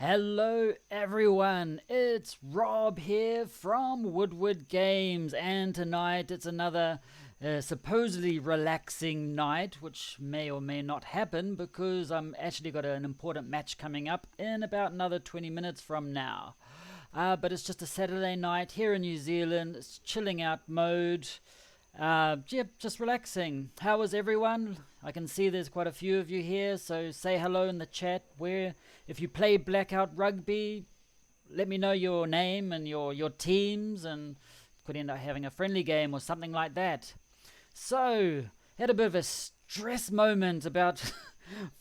Hello everyone, it's Rob here from Woodward Games, and tonight it's another supposedly relaxing night, which may or may not happen because I'm actually got an important match coming up in about another 20 minutes from now. But it's just a Saturday night here in New Zealand. It's chilling out mode. Just relaxing. How is everyone? I can see there's quite a few of you here, so say hello in the chat. If you play Blackout Rugby, let me know your name and your teams, and could end up having a friendly game or something like that. So, had a bit of a stress moment about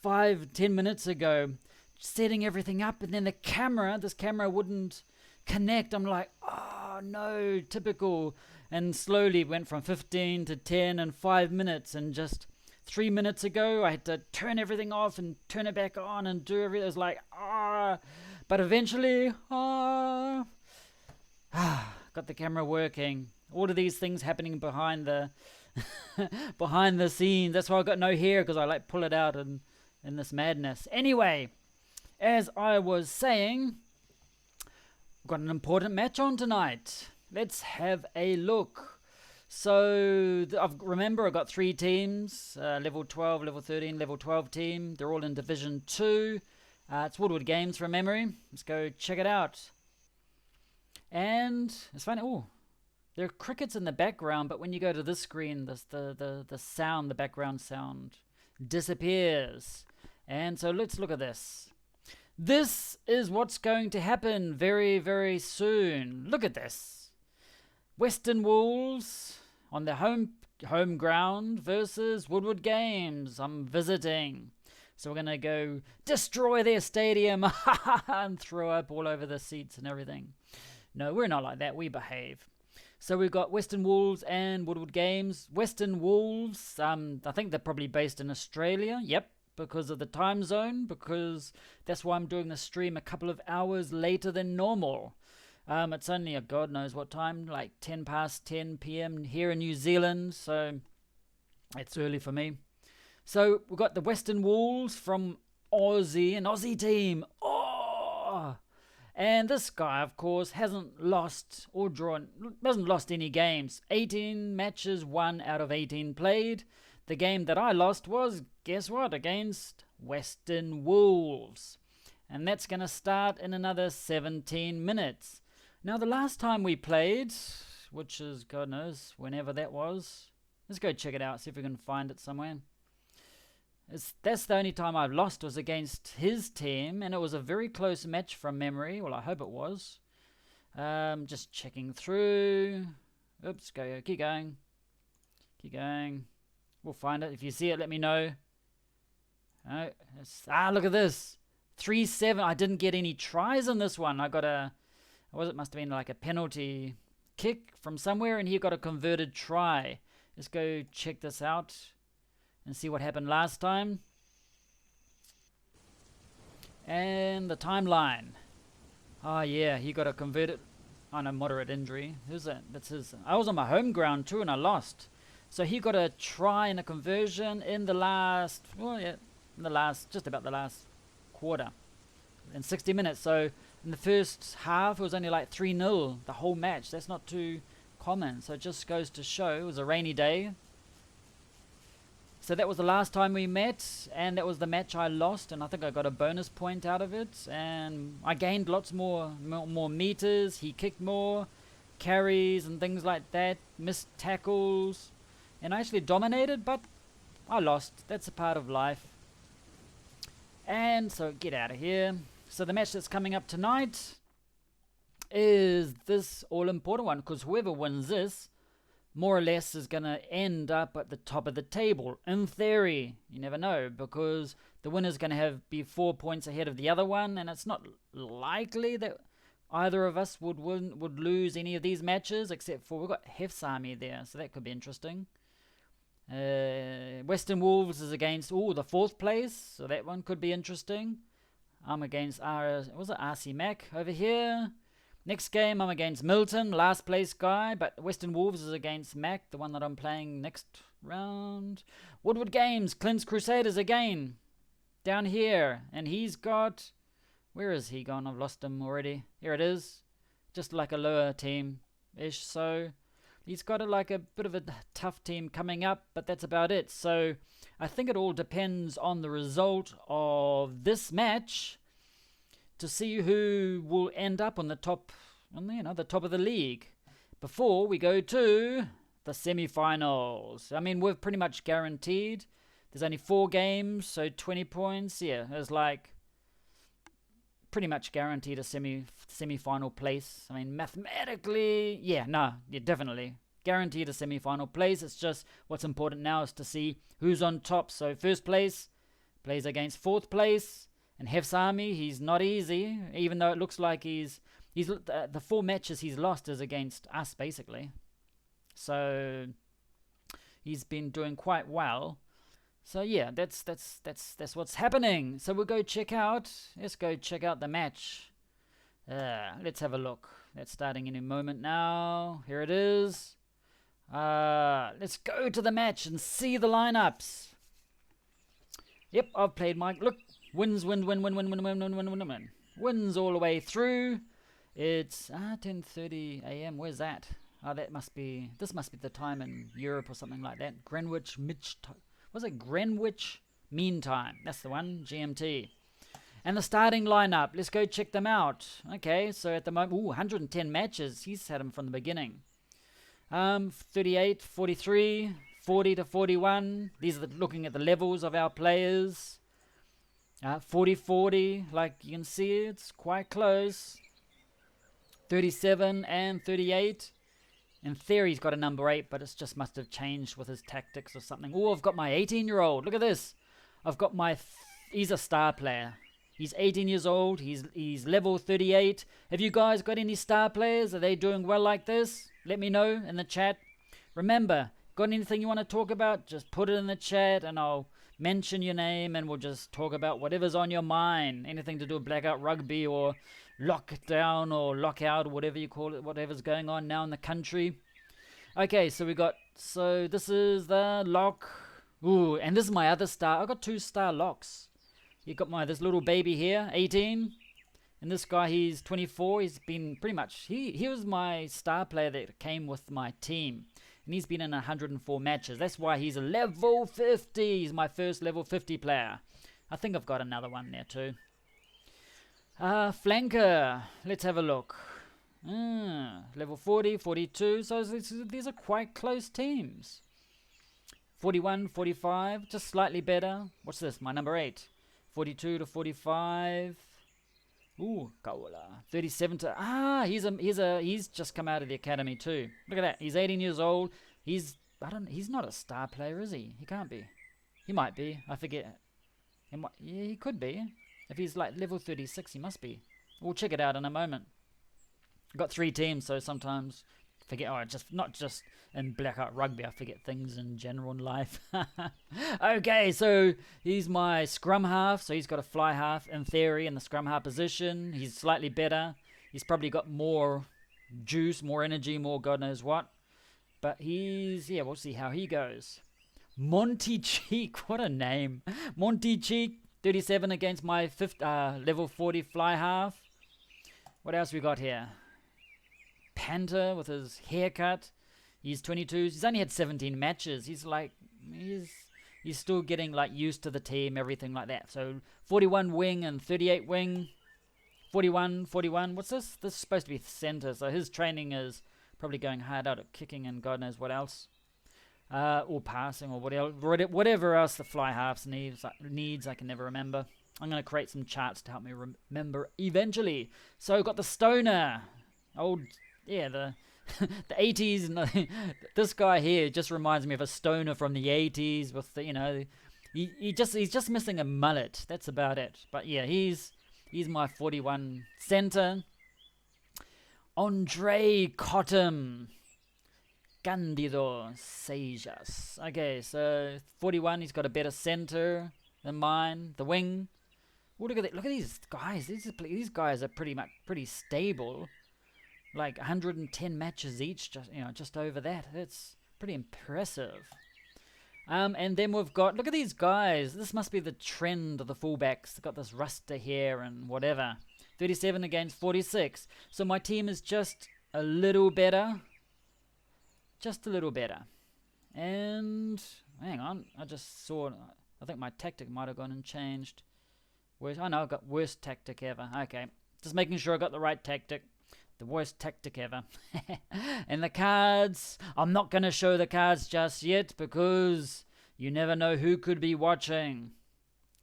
5-10 minutes ago, setting everything up, and then this camera wouldn't connect. I'm like, oh no, typical. And slowly went from 15 to 10 in 5 minutes, and just 3 minutes ago I had to turn everything off and turn it back on and do everything. It was like, but eventually, got the camera working. All of these things happening behind the behind the scenes. That's why I got no hair, because I pull it out in this madness. Anyway, as I was saying, we've got an important match on tonight. Let's have a look. So, remember, I've got 3 teams, level 12, level 13, level 12 team. They're all in Division 2. It's Woodward Games from memory. Let's go check it out. And it's funny, there are crickets in the background, but when you go to this screen, the background sound disappears. And so let's look at this. This is what's going to happen very, very soon. Look at this. Western Wolves on their home ground versus Woodward Games. I'm visiting. So we're going to go destroy their stadium and throw up all over the seats and everything. No, we're not like that. We behave. So we've got Western Wolves and Woodward Games. Western Wolves, I think they're probably based in Australia. Yep, because of the time zone, because that's why I'm doing the stream a couple of hours later than normal. It's only a God knows what time, like 10 past 10 p.m. here in New Zealand, so it's early for me. So we've got the Western Wolves from Aussie, an Aussie team. And this guy, of course, hasn't lost any games. 18 matches won out of 18 played. The game that I lost was, guess what, against Western Wolves. And that's going to start in another 17 minutes. Now, the last time we played, which is, God knows, whenever that was. Let's go check it out, see if we can find it somewhere. That's the only time I've lost, was against his team, and it was a very close match from memory. Well, I hope it was. Just checking through. Oops, keep going. Keep going. We'll find it. If you see it, let me know. Look at this. 3-7. I didn't get any tries on this one. I got it must have been like a penalty kick from somewhere, and he got a converted try. Let's go check this out and see what happened last time. And the timeline. Oh yeah, he got a converted. Oh no, moderate injury. Who's that? That's his. I was on my home ground too, and I lost. So he got a try and a conversion in the last. Just about the last quarter, in 60 minutes. So in the first half, it was only like 3-0 the whole match. That's not too common. So it just goes to show it was a rainy day. So that was the last time we met, and that was the match I lost, and I think I got a bonus point out of it, and I gained lots more meters. He kicked more, carries and things like that, missed tackles, and I actually dominated, but I lost. That's a part of life. And so get out of here. So the match that's coming up tonight is this all-important one, because whoever wins this, more or less, is going to end up at the top of the table. In theory, you never know, because the winner's going to be 4 points ahead of the other one, and it's not likely that either of us would lose any of these matches, except for we've got Hef's army there, so that could be interesting. Western Wolves is against the 4th place, so that one could be interesting. I'm against RC Mac over here. Next game, I'm against Milton, last place guy, but Western Wolves is against Mac, the one that I'm playing next round. Woodward Games, Clint's Crusaders again, down here, and he's got Where is he gone? I've lost him already. Here it is. Just like a lower team-ish, so he's got like a bit of a tough team coming up, but that's about it. So I think it all depends on the result of this match to see who will end up on the top, the top of the league before we go to the semi-finals. I mean, we're pretty much guaranteed. There's only 4 games, so 20 points. Yeah, it's like pretty much guaranteed a semi-final place. I mean, mathematically, definitely guaranteed a semi-final place. It's just what's important now is to see who's on top. So first place plays against 4th place, and Hef's Army, he's not easy, even though it looks like he's the 4 matches he's lost is against us, basically. So he's been doing quite well. So yeah, that's what's happening. So let's go check out the match. Let's have a look. That's starting in a moment now. Here it is. Let's go to the match and see the lineups. Yep, I've played my look. Wins all the way through. It's 10:30 a.m. Where's that? This must be the time in Europe or something like that. Greenwich Mean Time? That's the one, GMT. And the starting lineup, let's go check them out. Okay, so at the moment, 110 matches. He's had them from the beginning. 38, 43, 40 to 41. These are looking at the levels of our players. 40-40, like you can see, it's quite close. 37 and 38. In theory, he's got a number 8, but it just must have changed with his tactics or something. Oh, I've got my 18-year-old. Look at this. I've got he's a star player. He's 18 years old. He's level 38. Have you guys got any star players? Are they doing well like this? Let me know in the chat. Remember, got anything you want to talk about? Just put it in the chat and I'll mention your name and we'll just talk about whatever's on your mind. Anything to do with Blackout Rugby or lockdown or lockout or whatever you call it, whatever's going on now in the country. Okay, so this is the lock. Ooh, and this is my other star. I got 2 star locks. You got this little baby here, 18. And this guy, he's 24. He's been pretty much, he was my star player that came with my team. And he's been in 104 matches. That's why he's a level 50. He's my first level 50 player. I think I've got another one there too. Flanker. Let's have a look. Level 40, 42. So these are quite close teams. 41, 45. Just slightly better. What's this? My number 8. 42 to 45. Ooh, Kaula. 37 to he's just come out of the academy too. Look at that. He's 18 years old. He's not a star player, is he? He can't be. He might be. I forget. He could be. If he's like level 36, he must be. We'll check it out in a moment. Got 3 teams, so sometimes forget. Not just in Blackout Rugby. I forget things in general in life. Okay, so he's my scrum half. So he's got a fly half in theory in the scrum half position. He's slightly better. He's probably got more juice, more energy, more God knows what. But we'll see how he goes. Monty Cheek, what a name. Monty Cheek, 37 against my level 40 fly half. What else we got here? Panther with his haircut. He's 22. He's only had 17 matches. He's still getting like used to the team, everything like that. So 41 wing and 38 wing. 41. What's this? This is supposed to be center. So his training is probably going hard out at kicking and God knows what else. Or passing or whatever else the fly halves needs. I can never remember. I'm going to create some charts to help me remember eventually. So got the stoner. The 80s. This guy here just reminds me of a stoner from the 80s with the, he's just missing a mullet. That's about it. But yeah, he's my 41 center. Andre Cottam. Candido Seijas. Okay, so 41, he's got a better center than mine. The wing. Oh, look at these guys. These guys are pretty stable. Like 110 matches each, just over that. That's pretty impressive. And then we've got, look at these guys. This must be the trend of the fullbacks. They've got this rasta hair and whatever. 37 against 46. So my team is just a little better. Just a little better. And hang on, I just saw, I think my tactic might have gone and changed. I know, I've got worst tactic ever. Okay, just making sure I got the right tactic. The worst tactic ever. And the cards, I'm not going to show the cards just yet because you never know who could be watching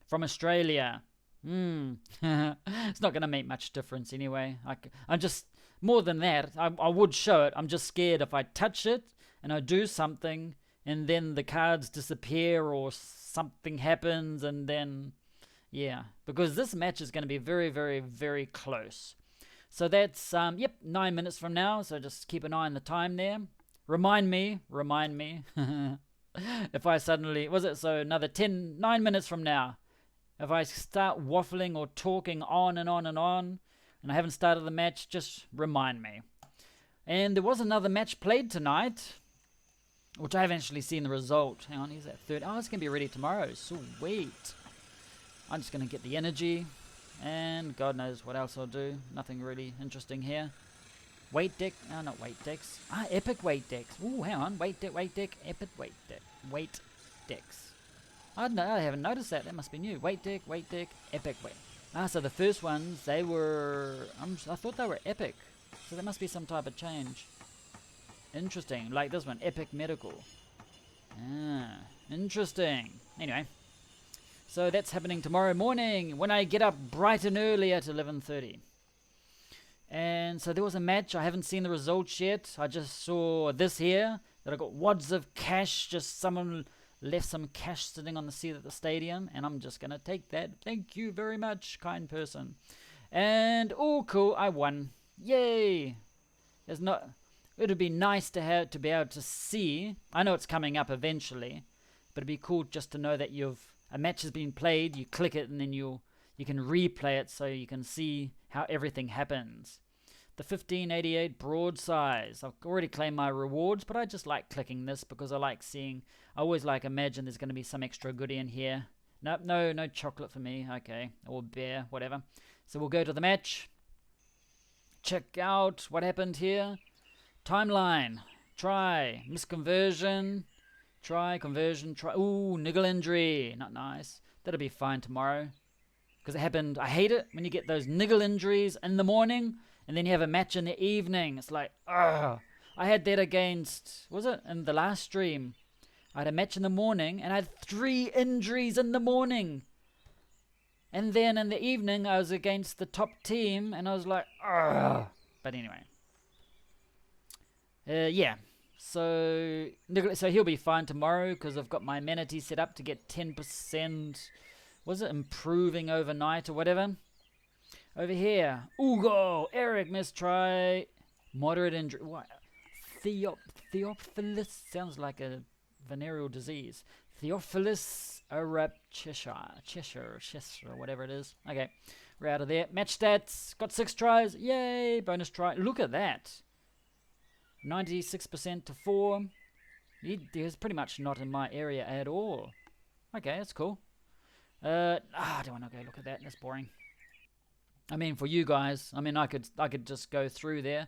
from Australia. It's not going to make much difference anyway. I'm just, more than that, I would show it. I'm just scared if I touch it and I do something and then the cards disappear or something happens and then, yeah. Because this match is going to be very, very, very close. So that's, 9 minutes from now, so just keep an eye on the time there. Remind me, if I suddenly, another 9 minutes from now, if I start waffling or talking on and on and on, and I haven't started the match, just remind me. And there was another match played tonight, which I haven't actually seen the result. Hang on, he's at 30. Oh, it's going to be ready tomorrow. Sweet. I'm just going to get the energy. And God knows what else I'll do. Nothing really interesting here. Weight deck. No, not weight decks. Epic weight decks. Ooh, hang on. Weight deck, epic weight deck. Weight decks. I haven't noticed that. That must be new. Weight deck, epic weight. So the first ones, they were... I thought they were epic. So there must be some type of change. Interesting. Like this one. Epic medical. Interesting. Anyway. So that's happening tomorrow morning when I get up bright and early at 11:30. And so there was a match. I haven't seen the results yet. I just saw this here, that I got wads of cash. Just someone left some cash sitting on the seat at the stadium, and I'm just going to take that. Thank you very much, kind person. And, oh, cool, I won. Yay! It would be nice to be able to see. I know it's coming up eventually, but it'd be cool just to know that a match has been played, you click it, and then you can replay it so you can see how everything happens. The 1588 broadsize. I've already claimed my rewards, but I just like clicking this because I always imagine there's going to be some extra goodie in here. Nope, no chocolate for me. Okay, or bear, whatever. So we'll go to the match. Check out what happened here. Timeline. Try. Misconversion. Try, conversion, try. Ooh, niggle injury. Not nice. That'll be fine tomorrow. Because it happened. I hate it when you get those niggle injuries in the morning and then you have a match in the evening. It's like, ugh. I had that against, in the last stream? I had a match in the morning and I had 3 injuries in the morning. And then in the evening, I was against the top team and I was like, ugh. But anyway. Yeah. So he'll be fine tomorrow because I've got my amenity set up to get 10%. Was it improving overnight or whatever? Over here, Ugo, Eric, mistry, moderate injury. What? Theophilus sounds like a venereal disease. Theophilus Cheshire, whatever it is. Okay, we're out of there. Match stats, got 6 tries. Yay, bonus try. Look at that. 96% to 4. He's pretty much not in my area at all. Okay, that's cool. I don't want to go look at that. That's boring. I mean, for you guys, I could just go through there.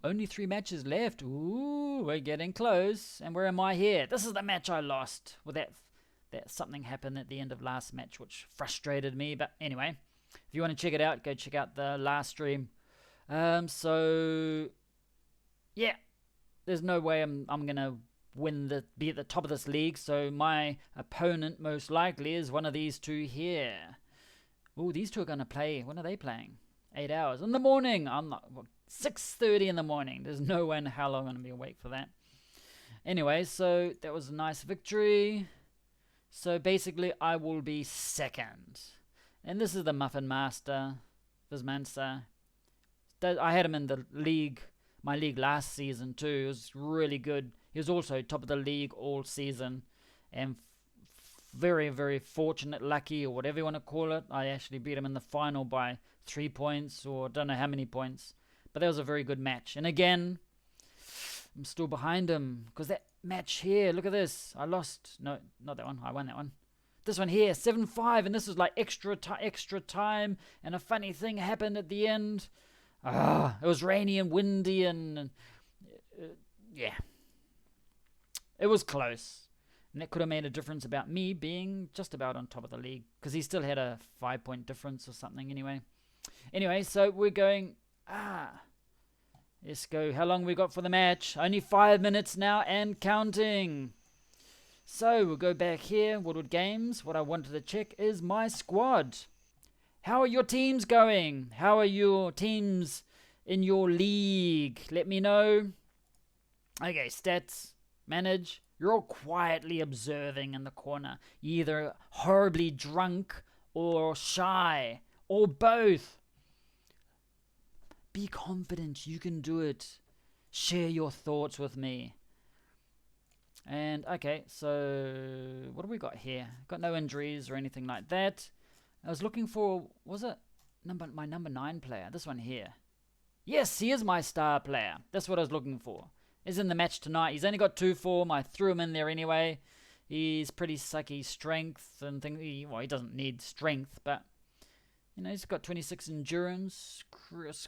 Only 3 matches left. Ooh, we're getting close. And where am I here? This is the match I lost. Well, that something happened at the end of last match, which frustrated me. But anyway, if you want to check it out, go check out the last stream. So yeah. There's no way I'm gonna be at the top of this league, so my opponent most likely is one of these two here. Oh, these two are gonna play. When are they playing? 8 hours in the morning. I'm not 6:30 in the morning. There's no way in hell I'm gonna be awake for that. Anyway, so that was a nice victory. So basically, I will be second, and this is the Muffin Master, Vismansa. I had him in the league. My league last season too. It was really good. He was also top of the league all season, and very, very fortunate, lucky, or whatever you want to call it. I actually beat him in the final by 3 points, or don't know how many points, but that was a very good match. And again, I'm still behind him. Because that match here, look at this. I lost. No, not that one. I won that one. This one here, 7-5. And this was like extra time. And a funny thing happened at the end. It was rainy and windy and yeah. It was close. And that could have made a difference about me being just about on top of the league. Because he still had a 5-point difference or something anyway. Anyway, so we're going... Let's go. How long we got for the match? Only 5 minutes now and counting. So we'll go back here. Woodward Games. What I wanted to check is my squad. How are your teams going? How are your teams in your league? Let me know. Okay, stats. Manage. You're all quietly observing in the corner. You're either horribly drunk or shy or both. Be confident. You can do it. Share your thoughts with me. And, okay, so what do we got here? Got no injuries or anything like that. I was looking for, was it my number 9 player? This one here. Yes, he is my star player. That's what I was looking for. He's in the match tonight. He's only got 2 form. I threw him in there anyway. He's pretty sucky strength and things. Well, he doesn't need strength, but you know, he's got 26 endurance,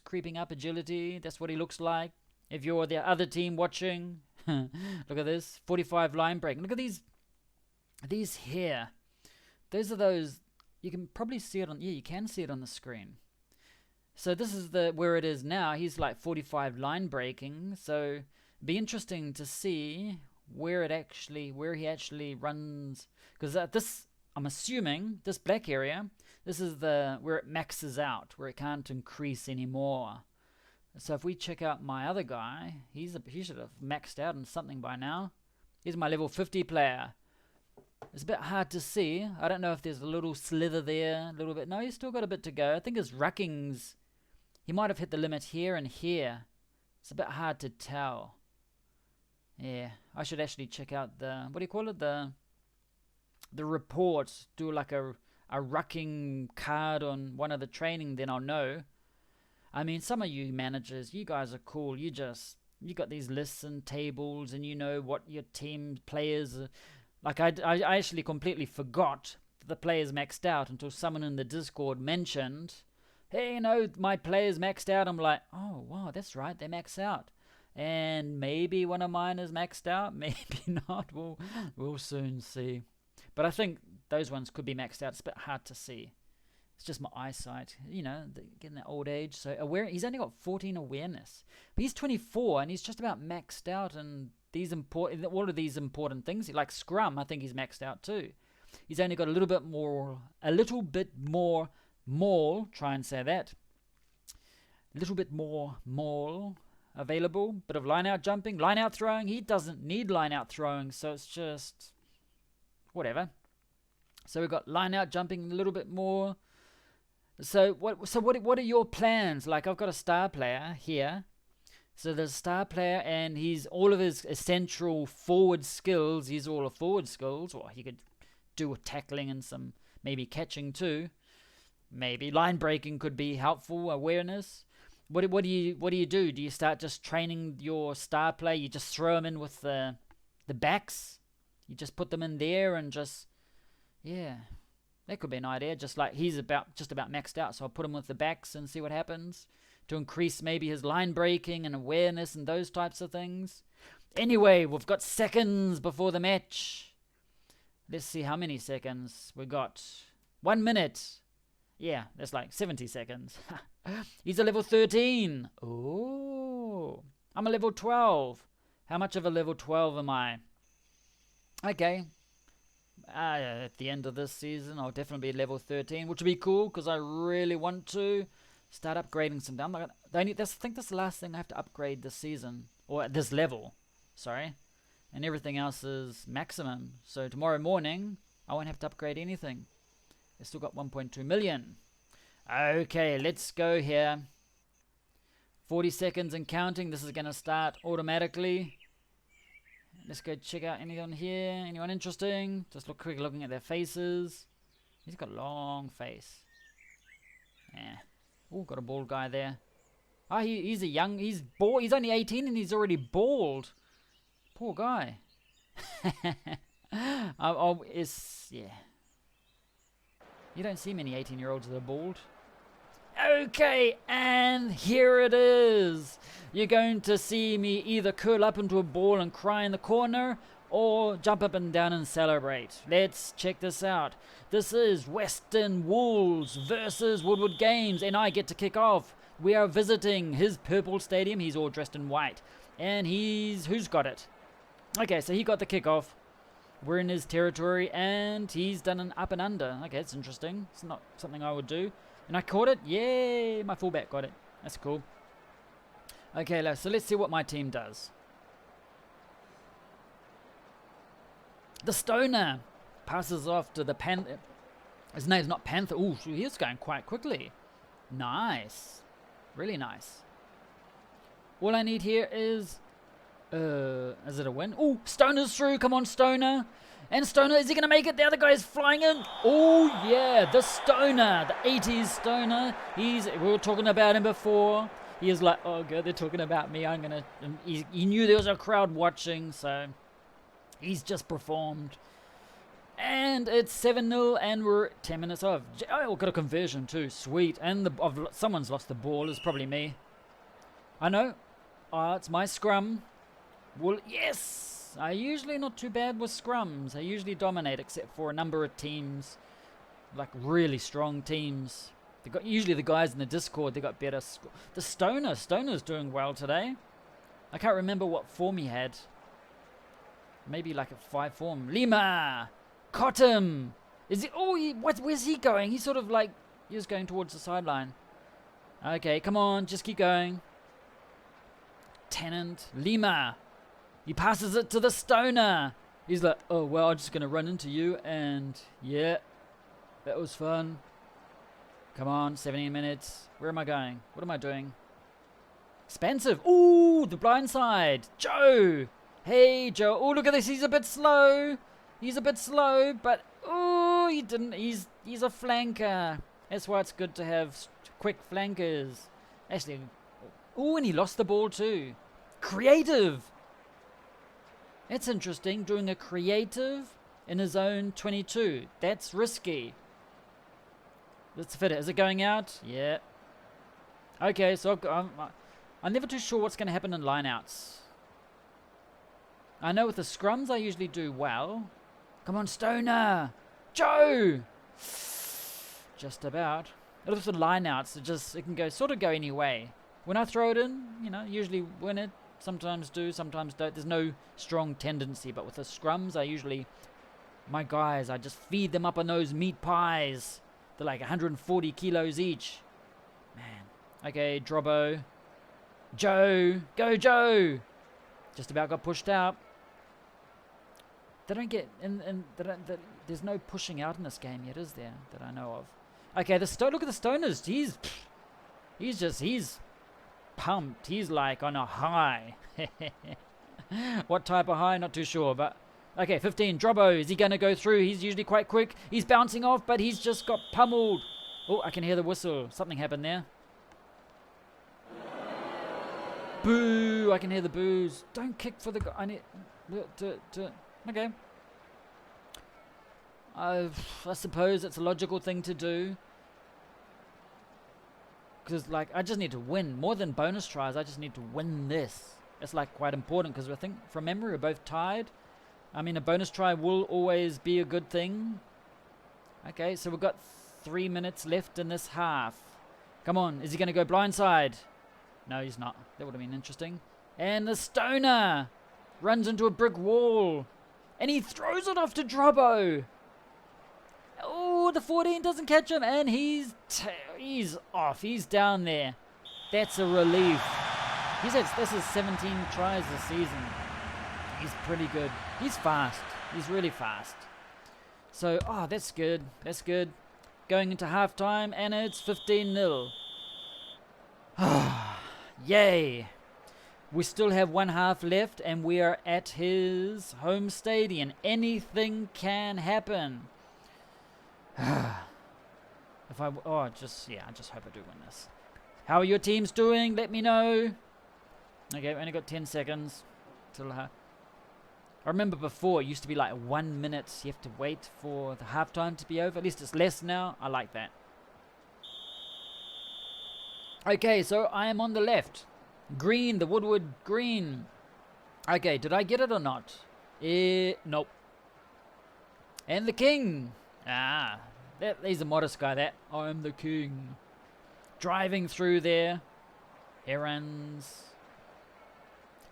creeping up agility. That's what he looks like. If you're the other team watching, look at this. 45 line break. Look at these here. Those are those. You can probably see it on. Yeah, you can see it on the screen. So this is where it is now. He's like 45 line breaking. So it'd be interesting to see where he actually runs. Because this, I'm assuming, this black area, this is where it maxes out, where it can't increase anymore. So if we check out my other guy, he should have maxed out on something by now. He's my level 50 player. It's a bit hard to see. I don't know if there's a little slither there, a little bit. No, he's still got a bit to go. I think his ruckings, he might have hit the limit here and here. It's a bit hard to tell. Yeah, I should actually check out the, what do you call it? The report. Do like a rucking card on one of the training, then I'll know. I mean, some of you managers, you guys are cool. You got these lists and tables, and you know what your team players are. Like, I actually completely forgot that the players maxed out until someone in the Discord mentioned, hey, you know, my players maxed out. I'm like, oh, wow, that's right, they max out. And maybe one of mine is maxed out, maybe not. We'll soon see. But I think those ones could be maxed out. It's a bit hard to see. It's just my eyesight, you know, getting that old age. So he's only got 14 awareness. But he's 24 and he's just about maxed out. And all of these important things, like Scrum, I think he's maxed out too. He's only got a little bit more maul, try and say that. A little bit more maul available. Bit of line out jumping, line out throwing. He doesn't need line out throwing, so it's just whatever. So we've got line out jumping a little bit more. So what are your plans? Like, I've got a star player here. So there's a star player, and he's all of his essential forward skills. He's all of forward skills, or he could do tackling and some maybe catching too. Maybe line breaking could be helpful. Awareness. What do you do? Do you start just training your star player? You just throw him in with the backs. You just put them in there and just, yeah, that could be an idea. Just like he's just about maxed out, so I'll put him with the backs and see what happens to increase maybe his line breaking and awareness and those types of things. Anyway, we've got seconds before the match. Let's see how many seconds we got. 1 minute. Yeah, that's like 70 seconds. He's a level 13. Oh, I'm a level 12. How much of a level 12 am I? Okay. At the end of this season, I'll definitely be level 13, which would be cool because I really want to start upgrading some. I think that's the last thing I have to upgrade this season, or at this level. Sorry. And everything else is maximum. So tomorrow morning, I won't have to upgrade anything. I still got 1.2 million. Okay, let's go here. 40 seconds and counting. This is going to start automatically. Let's go check out anyone here. Anyone interesting? Just looking at their faces. He's got a long face. Yeah. Oh, got a bald guy there. Ah, he's bald. He's only 18 and he's already bald. Poor guy. Yeah. You don't see many 18-year-olds that are bald. Okay, and here it is. You're going to see me either curl up into a ball and cry in the corner, or jump up and down and celebrate. Let's check this out. This is Western Wolves versus Woodward Games, and I get to kick off. We are visiting his purple stadium. He's all dressed in white. And who's got it? Okay, so he got the kickoff. We're in his territory, and he's done an up and under. Okay, it's interesting. It's not something I would do. And I caught it. Yay, my fullback got it. That's cool. Okay, so let's see what my team does. The Stoner passes off to the Panther. His name's not Panther. Ooh, he's going quite quickly. Nice. Really nice. All I need here is it a win? Ooh, Stoner's through. Come on, Stoner. And Stoner, is he going to make it? The other guy is flying in. Oh, yeah, the Stoner, the 80s Stoner. We were talking about him before. He is like, oh, God, they're talking about me. He knew there was a crowd watching, so he's just performed. And it's 7-0, and we're 10 minutes off. Oh, got a conversion, too. Sweet. And someone's lost the ball. It's probably me. I know. It's my scrum. Well, yes! I'm usually not too bad with scrums. I usually dominate, except for a number of teams, like really strong teams. Usually the guys in the Discord, they got better. The Stoner's doing well today. I can't remember what form he had. Maybe like a 5 form. Lima! Caught him! Is he? Oh, where's he going? He's sort of like, he was going towards the sideline. Okay, come on, just keep going. Tennant, Lima. He passes it to the Stoner. He's like, oh, well, I'm just going to run into you. And, yeah, that was fun. Come on, 17 minutes. Where am I going? What am I doing? Expensive. Ooh, the blind side. Joe. Hey, Joe. Oh, look at this. He's a bit slow. But, oh, he didn't. He's a flanker. That's why it's good to have quick flankers. Actually, oh, and he lost the ball too. Creative. That's interesting, doing a creative in his own 22. That's risky. Let's fit it. Is it going out? Yeah. Okay, so I'm never too sure what's going to happen in lineouts. I know with the scrums I usually do well. Come on, Stoner! Joe! Just about. With the lineouts, it can sort of go any way. When I throw it in, usually win it. Sometimes do, sometimes don't. There's no strong tendency, but with the scrums, my guys, I just feed them up on those meat pies. They're like 140 kilos each. Man. Okay, Drobbo. Joe. Go, Joe. Just about got pushed out. They don't get, there's no pushing out in this game yet, is there? That I know of. Okay, look at the Stoners. He's pumped. He's like on a high. What type of high? Not too sure, but okay, 15. Drobbo, is he going to go through? He's usually quite quick. He's bouncing off, but he's just got pummeled. Oh, I can hear the whistle. Something happened there. Boo! I can hear the boos. Don't kick for the guy. I need okay. I suppose it's a logical thing to do. Because, I just need to win. More than bonus tries, I just need to win this. It's, quite important because I think, from memory, we're both tied. I mean, a bonus try will always be a good thing. Okay, so we've got 3 minutes left in this half. Come on, is he going to go blindside? No, he's not. That would have been interesting. And the Stoner runs into a brick wall. And he throws it off to Drobbo. Oh, the 14 doesn't catch him, and he's off. He's down there. That's a relief. This is 17 tries this season. He's pretty good. He's fast. He's really fast. So, that's good. That's good. Going into halftime, and it's 15-0. Yay. We still have one half left, and we are at his home stadium. Anything can happen. I just hope I do win this. How are your teams doing? Let me know. Okay, we only got 10 seconds. Till I remember before it used to be like 1 minute. You have to wait for the halftime to be over. At least it's less now. I like that. Okay, so I am on the left. Green, the Woodward green. Okay, did I get it or not? Nope. And the king. He's a modest guy, that. I'm the king. Driving through there. Herons.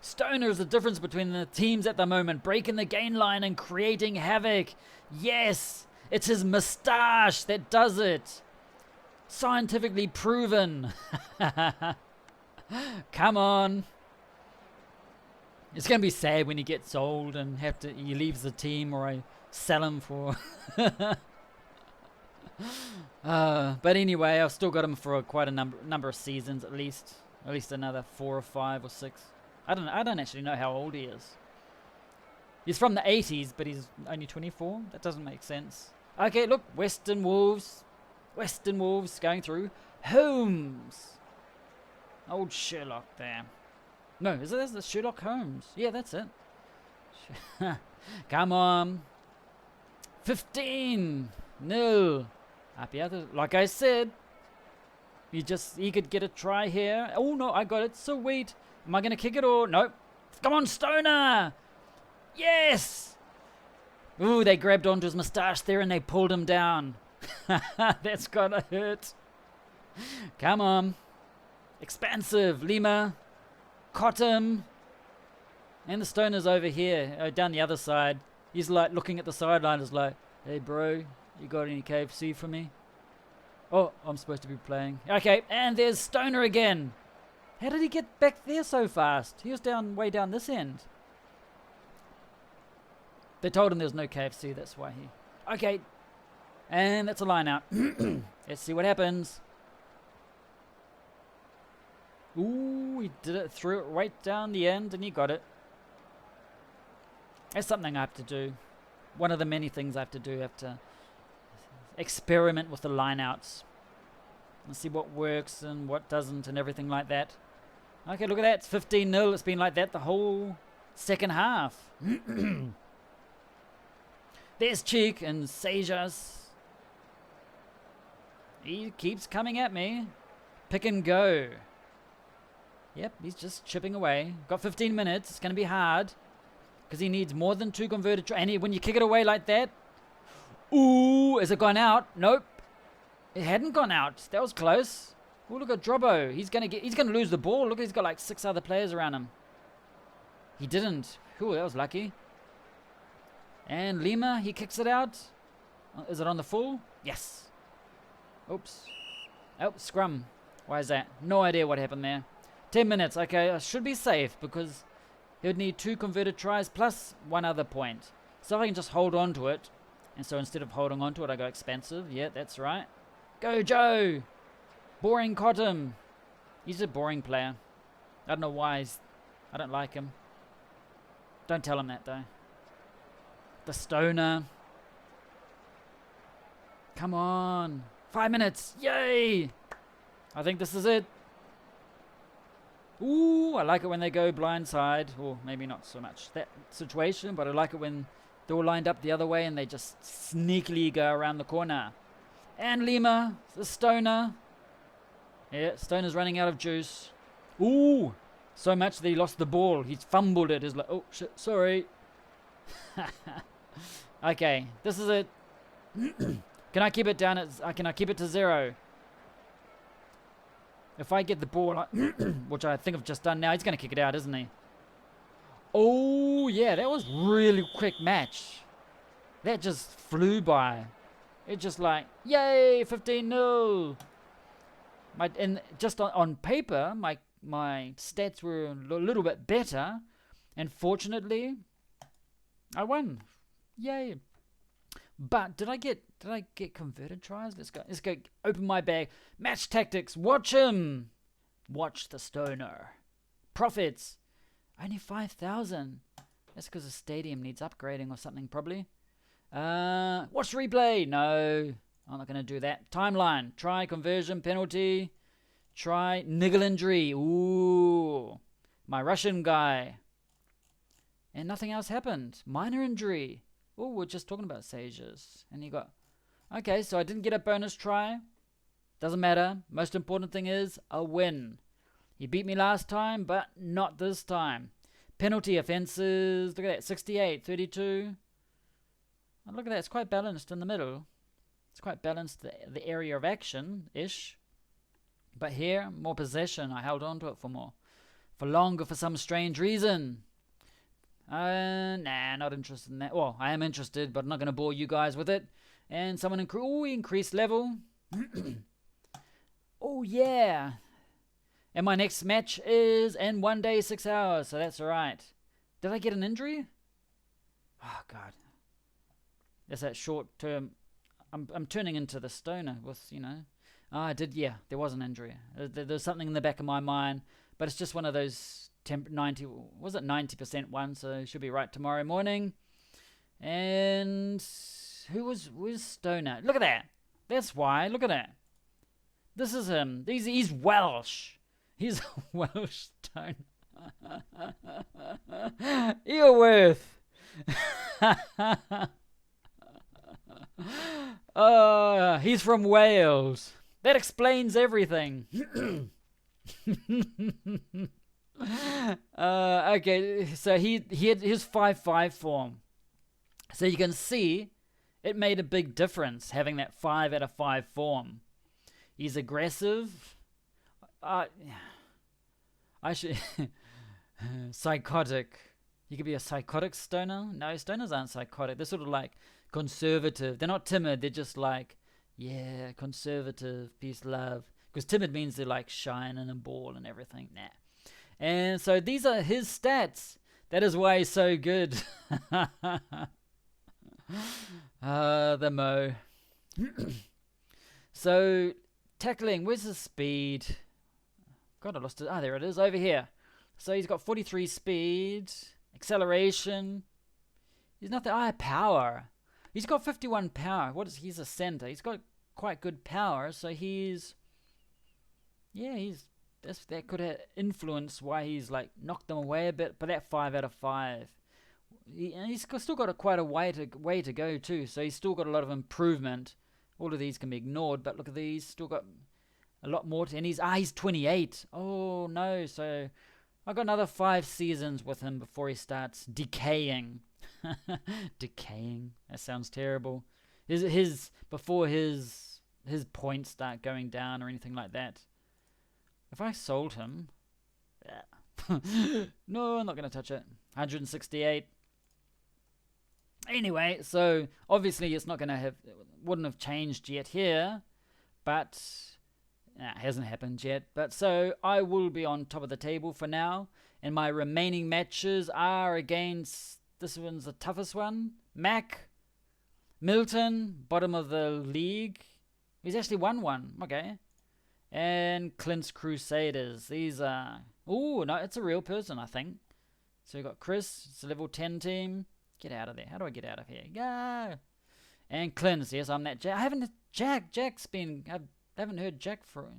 Stoner is the difference between the teams at the moment. Breaking the gain line and creating havoc. Yes, it's his moustache that does it. Scientifically proven. Come on. It's going to be sad when he gets old and he leaves the team, or I sell him for... but anyway, I've still got him for quite a number of seasons at least. At least another 4 or 5 or 6. I don't actually know how old he is. He's from the 80s, but he's only 24. That doesn't make sense. Okay, look, Western Wolves going through. Holmes. Old Sherlock there. No, is it Sherlock Holmes? Yeah, that's it. Come on. 15-0. Happy other. Like I said, he could get a try here. Oh no, I got it. Sweet. Am I gonna kick it or nope? Come on, Stoner. Yes. Ooh, they grabbed onto his moustache there and they pulled him down. That's gotta hurt. Come on. Expansive. Lima. Cotton. And the Stoner's over here, down the other side. He's like looking at the sideline. Is like, hey bro, you got any KFC for me? Oh, I'm supposed to be playing. Okay, and there's Stoner again. How did he get back there so fast? He was way down this end. They told him there's no KFC, that's why he... Okay, and that's a line out. Let's see what happens. Ooh, he did it, threw it right down the end, and he got it. That's something I have to do. One of the many things I have to do. I have to experiment with the lineouts and see what works and what doesn't and everything like that. Okay, look at that. It's 15-0. It's been like that the whole second half. There's Cheek and Sejas. He keeps coming at me. Pick and go. Yep, he's just chipping away. Got 15 minutes. It's going to be hard because he needs more than 2 converted. And when you kick it away like that, ooh, has it gone out? Nope. It hadn't gone out. That was close. Oh, look at Drobbo. He's gonna lose the ball. Look, he's got like 6 other players around him. He didn't. Ooh, that was lucky. And Lima, he kicks it out. Is it on the full? Yes. Oops. Oh, scrum. Why is that? No idea what happened there. 10 minutes. Okay, I should be safe because he would need 2 converted tries plus 1 other point. So if I can just hold on to it. And so instead of holding on to it, I go expensive. Yeah, that's right. Go, Joe. Boring Cotton. He's a boring player. I don't know why. I don't like him. Don't tell him that, though. The Stoner. Come on. 5 minutes. Yay. I think this is it. Ooh, I like it when they go blindside. Or maybe not so much that situation, but I like it when they're all lined up the other way and they just sneakily go around the corner. And Lima, the Stoner. Yeah, Stoner's running out of juice. Ooh, so much that he lost the ball. He's fumbled it. He's like, oh shit, sorry. Okay, this is it. Can I keep it down can I keep it to 0? If I get the ball, which I think I've just done now, he's going to kick it out, isn't he? Oh, yeah, that was really quick match. That just flew by. It just like, yay, 15-0. And just on paper, my stats were a little bit better. And fortunately, I won. Yay. But did I get converted tries? Let's go open my bag. Match tactics. Watch him. Watch the Stoner. Profits. Only 5,000. That's because the stadium needs upgrading or something probably. Watch replay. No. I'm not going to do that. Timeline. Try, conversion, penalty. Try niggle injury. Ooh. My Russian guy. And nothing else happened. Minor injury. Oh, we're just talking about Sages. And he got... Okay, so I didn't get a bonus try. Doesn't matter. Most important thing is a win. He beat me last time, but not this time. Penalty offences. Look at that. 68, 32. Oh, look at that. It's quite balanced in the middle. It's quite balanced, the area of action-ish. But here, more possession. I held on to it for more. For longer for some strange reason. Nah, not interested in that. Well, I am interested, but I'm not going to bore you guys with it. And someone increased level. Oh, yeah. And my next match is in 1 day, 6 hours, so that's alright. Did I get an injury? Oh, God. That's that short term. I'm turning into the stoner with, I did, yeah, there was an injury. There's something in the back of my mind, but it's just one of those 90% one, so it should be right tomorrow morning. And where's Stoner? Look at that. That's why. Look at that. This is him. He's Welsh. He's a Welsh Stoner. Earworth. He's from Wales. That explains everything. Okay, so he had his 5-5 form. So you can see it made a big difference having that 5 out of 5 form. He's aggressive. I should psychotic. You could be a psychotic stoner. No, stoners aren't psychotic. They're sort of like conservative. They're not timid. They're just like, yeah, conservative, peace, love. Because timid means they're like shy and a ball and everything. Nah. And so these are his stats. That is why he's so good. The Mo. So, tackling. Where's his speed? God, I lost it. There it is. Over here. So he's got 43 speed. Acceleration. He's nothing. Power. He's got 51 power. He's a center. He's got quite good power. So he's... Yeah, that could influence why he's like knocked them away a bit. But that 5 out of 5, he's still got quite a way to go too. So he's still got a lot of improvement. All of these can be ignored, but look at these. Still got a lot more. And he's 28. Oh no! So I got another 5 seasons with him before he starts decaying. Decaying. That sounds terrible. Before his points start going down or anything like that. If I sold him... Yeah. No, I'm not going to touch it. 168. Anyway, so obviously it's not going to wouldn't have changed yet here. But it hasn't happened yet. But so I will be on top of the table for now. And my remaining matches are against... This one's the toughest one. Mac. Milton, bottom of the league. He's actually won one. Okay. And Clint's Crusaders. These are... Oh, no, it's a real person, I think. So we got Chris. It's a level 10 team. Get out of there. How do I get out of here? Go! And Clint's. Yes, I'm that Jack. I haven't... Jack's been... I haven't heard Jack for...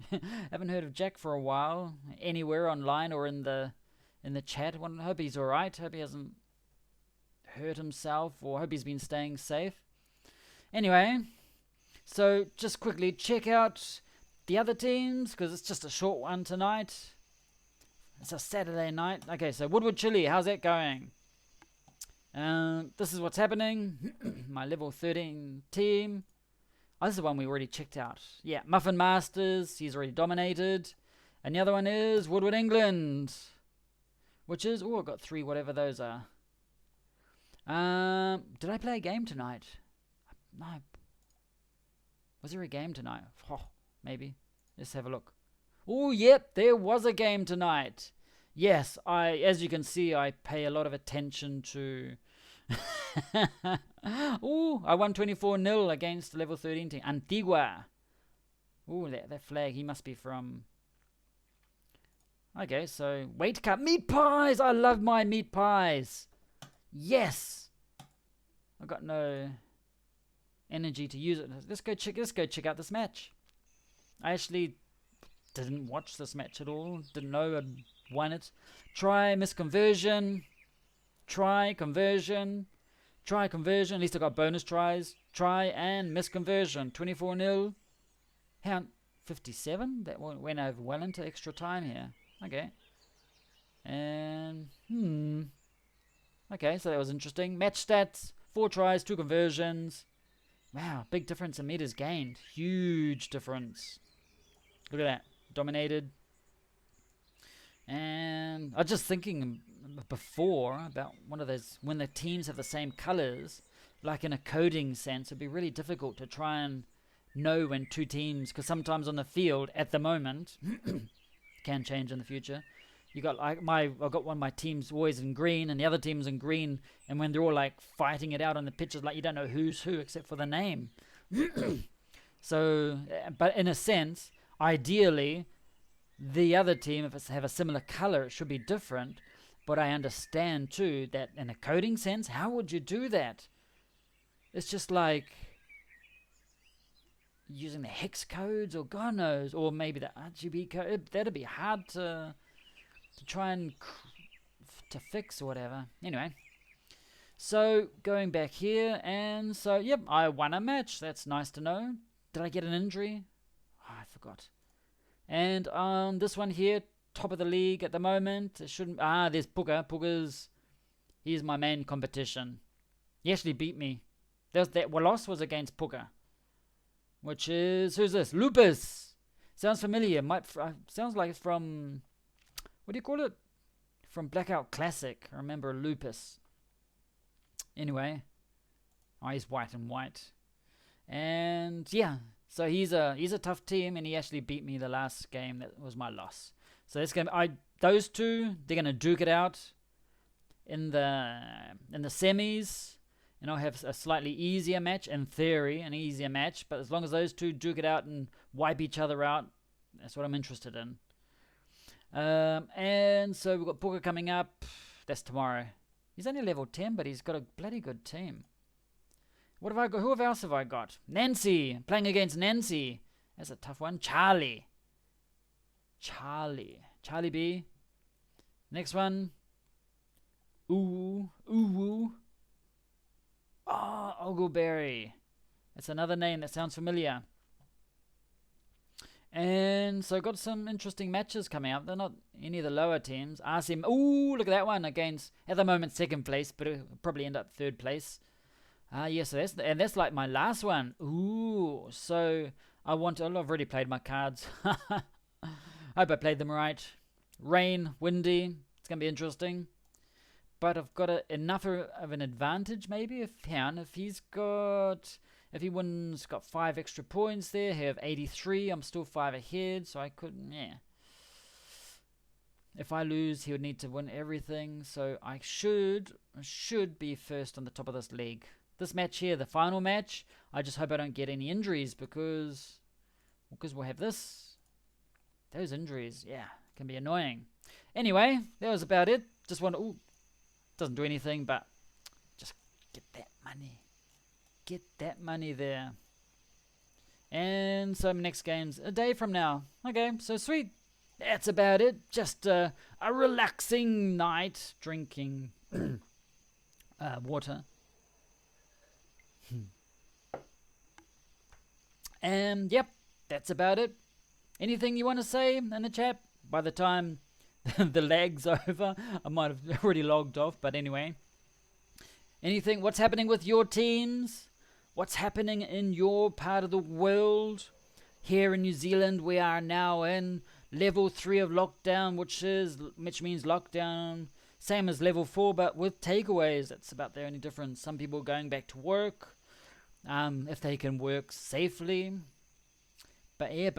haven't heard of Jack for a while. Anywhere online or in the chat. I hope he's alright. Hope he hasn't hurt himself. Or hope he's been staying safe. Anyway. So, just quickly check out... the other teams, because it's just a short one tonight. It's a Saturday night. Okay, so Woodward Chili, how's that going? This is what's happening. My level 13 team. Oh, this is the one we already checked out. Yeah, Muffin Masters, he's already dominated. And the other one is Woodward England. Which is, I've got 3, whatever those are. Did I play a game tonight? No. Was there a game tonight? Oh. Maybe. Let's have a look. Oh, yep, there was a game tonight. Yes, as you can see, I pay a lot of attention to... Oh, I won 24-0 against the level 13 team. Antigua. Oh, that flag, he must be from... Okay, so weight cut. Meat pies! I love my meat pies. Yes! I've got no energy to use it. Let's go check out this match. I actually didn't watch this match at all. Didn't know I'd won it. Try, misconversion. Try, conversion. Try, conversion. At least I got bonus tries. Try and misconversion. 24-0. Count 57? That went over well into extra time here. Okay. And, okay, so that was interesting. Match stats. 4 tries, 2 conversions. Wow, big difference in meters gained. Huge difference. Look at that. Dominated. And I was just thinking before about one of those, when the teams have the same colors, like in a coding sense, it'd be really difficult to try and know when two teams, because sometimes on the field at the moment, can change in the future. You got like I've got one of my teams always in green and the other team's in green, and when they're all like fighting it out on the pitches, like you don't know who's who except for the name. So, but in a sense, ideally, the other team, if it's have a similar color, it should be different. But I understand too that in a coding sense, how would you do that? It's just like using the hex codes, or God knows, or maybe the RGB code. That'd be hard to try and to fix or whatever. Anyway, so going back here, and so yep, I won a match. That's nice to know. Did I get an injury? Oh, I forgot. And this one here, top of the league at the moment. It shouldn't. There's Puga. Puga's. He's my main competition. He actually beat me. That loss was against Puga, which is, who's this? Lupus. Sounds familiar. Sounds like it's from, what do you call it? From Blackout Classic. I remember Lupus. Anyway, he's white and white, and yeah. So he's a tough team, and he actually beat me the last game. That was my loss. So this game, those two, they're gonna duke it out in the semis, and I'll have a slightly easier match. In theory, an easier match, but as long as those two duke it out and wipe each other out, that's what I'm interested in. And so we've got Booker coming up. That's tomorrow. He's only level 10, but he's got a bloody good team. What have I got? Who else have I got? Nancy. Playing against Nancy. That's a tough one. Charlie B. Next one. Ooh. Oh, Ogleberry. That's another name that sounds familiar. And so got some interesting matches coming up. They're not any of the lower teams. RCM. Ooh, look at that one against, at the moment, second place, but it'll probably end up third place. Yeah, so that's like my last one. Ooh, so I've already played my cards. I hope I played them right. Rain, windy. It's going to be interesting. But I've got enough of an advantage, maybe, if he wins, got 5 extra points there. He have 83. I'm still 5 ahead, so I couldn't, yeah. If I lose, he would need to win everything. So I should be first on the top of this league. This match here, the final match, I just hope I don't get any injuries because we'll have this. Those injuries, yeah, can be annoying. Anyway, that was about it. Just want to, doesn't do anything, but just get that money. Get that money there. And so next game's a day from now. Okay, so sweet. That's about it. Just a relaxing night drinking water. And yep, that's about it. Anything you want to say in the chat? By the time the lag's over, I might have already logged off, but anyway. Anything? What's happening with your teams? What's happening in your part of the world? Here in New Zealand, we are now in level 3 of lockdown, which means lockdown same as level 4, but with takeaways. That's about the only difference. Some people are going back to work, if they can work safely. But yeah,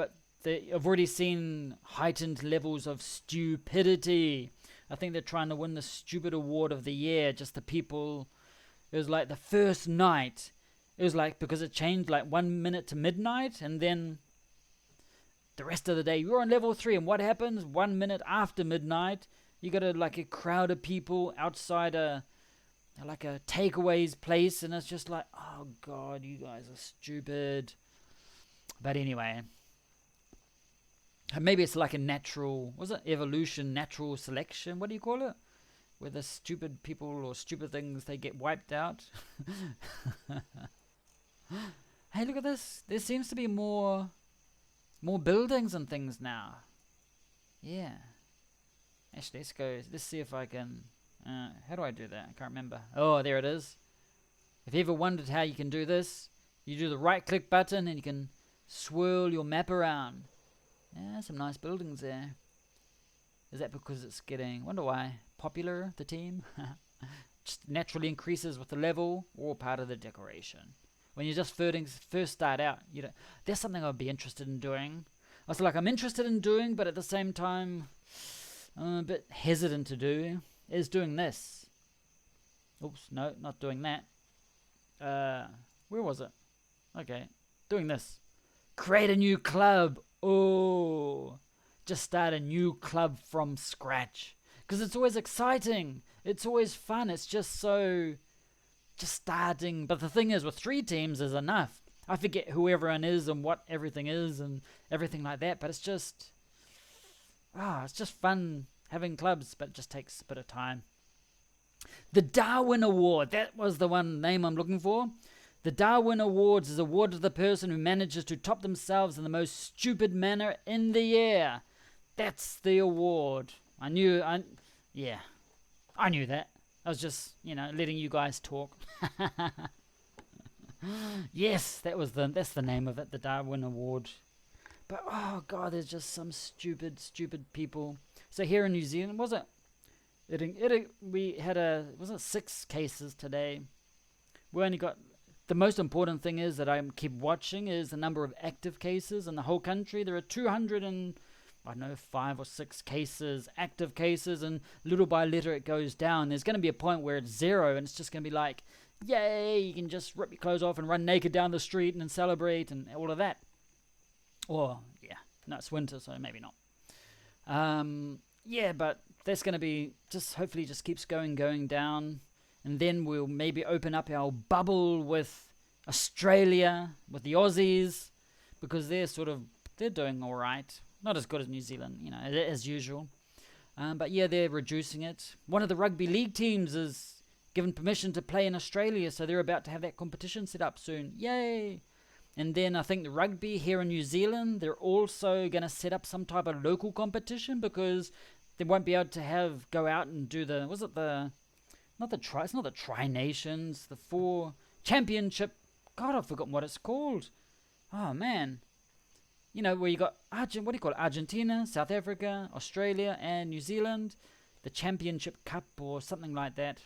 I've already seen heightened levels of stupidity. I think they're trying to win the stupid award of the year. Just the people. It was like the first night. It was like, because it changed like 1 minute to midnight, and then the rest of the day you're on level 3, and what happens 1 minute after midnight? You got a crowd of people outside a takeaways place, and it's just like, oh god, you guys are stupid. But anyway, Maybe it's like a natural, was it evolution, natural selection? What do you call it? Where the stupid people or stupid things, they get wiped out. Hey, look at this. There seems to be more buildings and things now. Yeah. Actually, let's go. Let's see if I can. How do I do that? I can't remember. Oh, there it is. If you ever wondered how you can do this, you do the right click button and you can swirl your map around. Yeah, some nice buildings there. Is that because it's getting, wonder why, popular, the team? Just naturally increases with the level, or part of the decoration. When you just first start out, there's something I'd be interested in doing. I was like, I'm interested in doing, but at the same time, I'm a bit hesitant to do, is doing this. Oops, no, not doing that. Where was it? Okay, doing this. Create a new club. Oh, just start a new club from scratch. Because it's always exciting. It's always fun. It's just starting. But the thing is, with 3 teams is enough. I forget who everyone is and what everything is and everything like that. But it's just fun having clubs, but it just takes a bit of time. The Darwin Award. That was the one name I'm looking for. The Darwin Awards is awarded to the person who manages to top themselves in the most stupid manner in the year. That's the award. I knew that. I was just, letting you guys talk. Yes, that's the name of it, the Darwin Award. But oh god, there's just some stupid people. So here in New Zealand, was it? We had 6 cases today. We only got. The most important thing is that I keep watching is the number of active cases in the whole country. There are 5 or 6 cases, active cases, and little by little it goes down. There's going to be a point where it's 0, and it's just going to be like, yay, you can just rip your clothes off and run naked down the street and then celebrate and all of that. Or, yeah, no, it's winter, so maybe not. Yeah, but that's going to be hopefully just keeps going down. And then we'll maybe open up our bubble with Australia, with the Aussies, because they're doing all right. Not as good as New Zealand, as usual. But yeah, they're reducing it. One of the rugby league teams is given permission to play in Australia, so they're about to have that competition set up soon. Yay! And then I think the rugby here in New Zealand, they're also going to set up some type of local competition because they won't be able to go out and do it's not the Tri-Nations, the 4 championship. God, I've forgotten what it's called. Oh, man. Where you got, what do you call it? Argentina, South Africa, Australia, and New Zealand. The Championship Cup or something like that.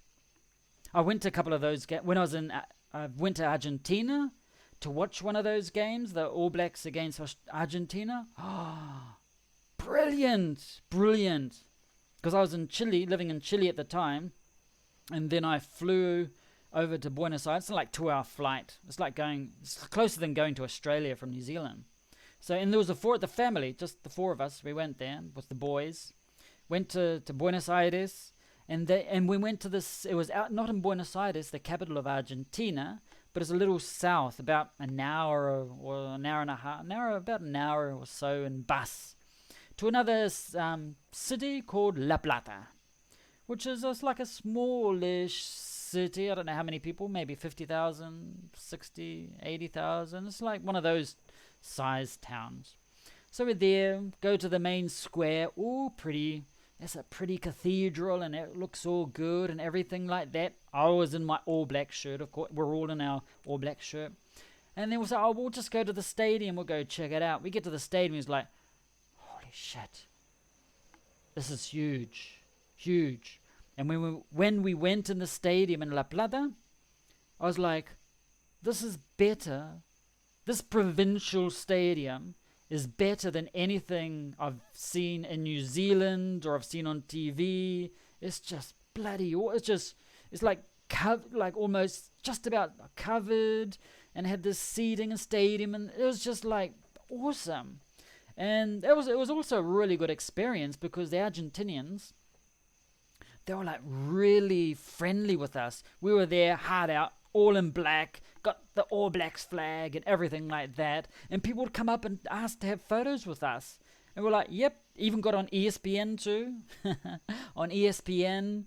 I went to a couple of those games. When I went to Argentina to watch one of those games, the All Blacks against Argentina. Oh, brilliant. Because I was in Chile, living in Chile at the time. And then I flew over to Buenos Aires. It's like a 2-hour flight. It's closer than going to Australia from New Zealand. So, and there was the family, just the 4 of us. We went there with the boys. Went to Buenos Aires. And we went to this, it was out, not in Buenos Aires, the capital of Argentina, but it's a little south, about an hour or an hour and a half, about an hour or so in bus, to another city called La Plata, which is just like a smallish city. I don't know how many people, maybe 50,000, 60, 80,000. It's like one of those sized towns. So we're there, go to the main square. Oh, pretty. It's a pretty cathedral and it looks all good and everything like that. I was in my all black shirt, of course. We're all in our all black shirt. And then we'll say, we'll just go to the stadium. We'll go check it out. We get to the stadium. It's like, holy shit. This is huge. Huge. And when we went in the stadium in La Plata, I was like, this is better. This provincial stadium is better than anything I've seen in New Zealand or I've seen on TV. It's just bloody, it's like almost just about covered and had this seating and stadium, and it was just like awesome. And it was also a really good experience because the Argentinians, they were like really friendly with us. We were there hard out, all in black, got the All Blacks flag and everything like that. And people would come up and ask to have photos with us. And we're like, yep. Even got on ESPN too. On ESPN,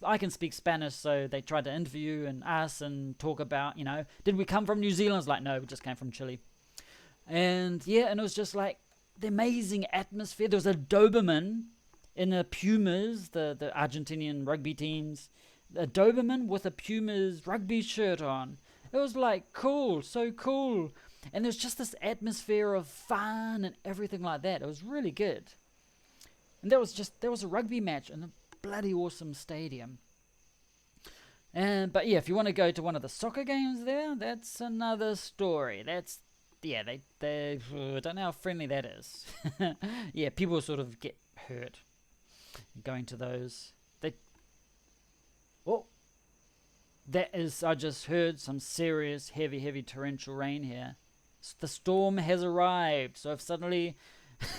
I can speak Spanish, so they tried to interview us and talk about, did we come from New Zealand? It's like, no, we just came from Chile. And it was just like the amazing atmosphere. There was a Doberman in the Pumas, the Argentinian rugby teams. A Doberman with a Pumas rugby shirt on. It was like cool, so cool. And there's just this atmosphere of fun and everything like that. It was really good. And there was a rugby match in a bloody awesome stadium. But if you want to go to one of the soccer games there, that's another story. I don't know how friendly that is. People sort of get hurt going to those. I just heard some serious heavy torrential rain here. The storm has arrived. So if suddenly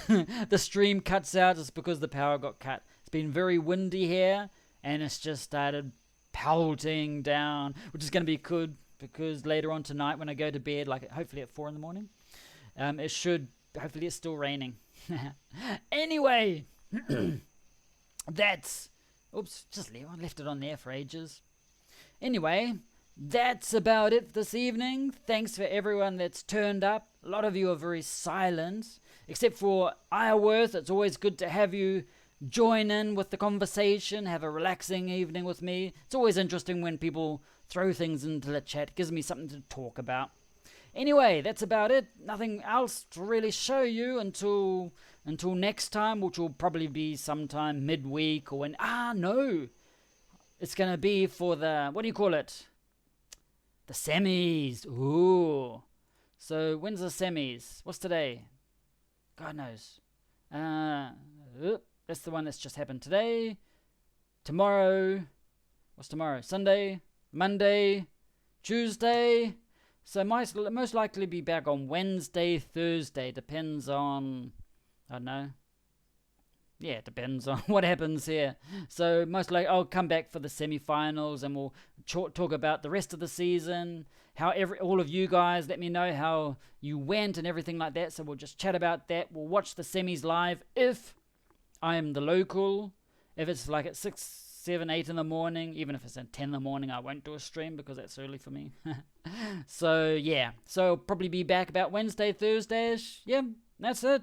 the stream cuts out, it's because the power got cut. It's been very windy here, and it's just started pelting down, which is going to be good because later on tonight when I go to bed, like hopefully at 4 in the morning, hopefully it's still raining. Anyway, I left it on there for ages. Anyway, that's about it this evening. Thanks for everyone that's turned up. A lot of you are very silent, except for Ireworth. It's always good to have you join in with the conversation, have a relaxing evening with me. It's always interesting when people throw things into the chat. It gives me something to talk about. Anyway, that's about it. Nothing else to really show you until next time, which will probably be sometime midweek or when... no! It's going to be for the... What do you call it? The semis. Ooh. So, when's the semis? What's today? God knows. That's the one that's just happened today. Tomorrow. What's tomorrow? Sunday? Monday? Tuesday? So, most likely be back on Wednesday, Thursday. Depends on... I don't know. Yeah, it depends on what happens here. So most likely I'll come back for the semi-finals and we'll talk about the rest of the season, how all of you guys let me know how you went and everything like that. So we'll just chat about that. We'll watch the semis live if I'm the local. If it's like at 6, 7, 8 in the morning, even if it's at 10 in the morning, I won't do a stream because that's early for me. So I'll probably be back about Wednesday, Thursday-ish. Yeah, that's it.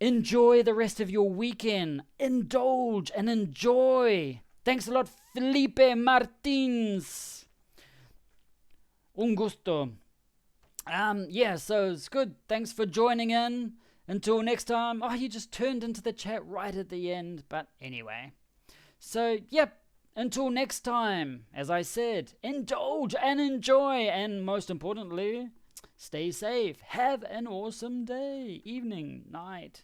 Enjoy the rest of your weekend. Indulge and enjoy. Thanks a lot, Felipe Martins. Un gusto. So it's good. Thanks for joining in. Until next time. Oh, you just turned into the chat right at the end. But anyway. So, until next time. As I said, indulge and enjoy. And most importantly, stay safe. Have an awesome day, evening, night.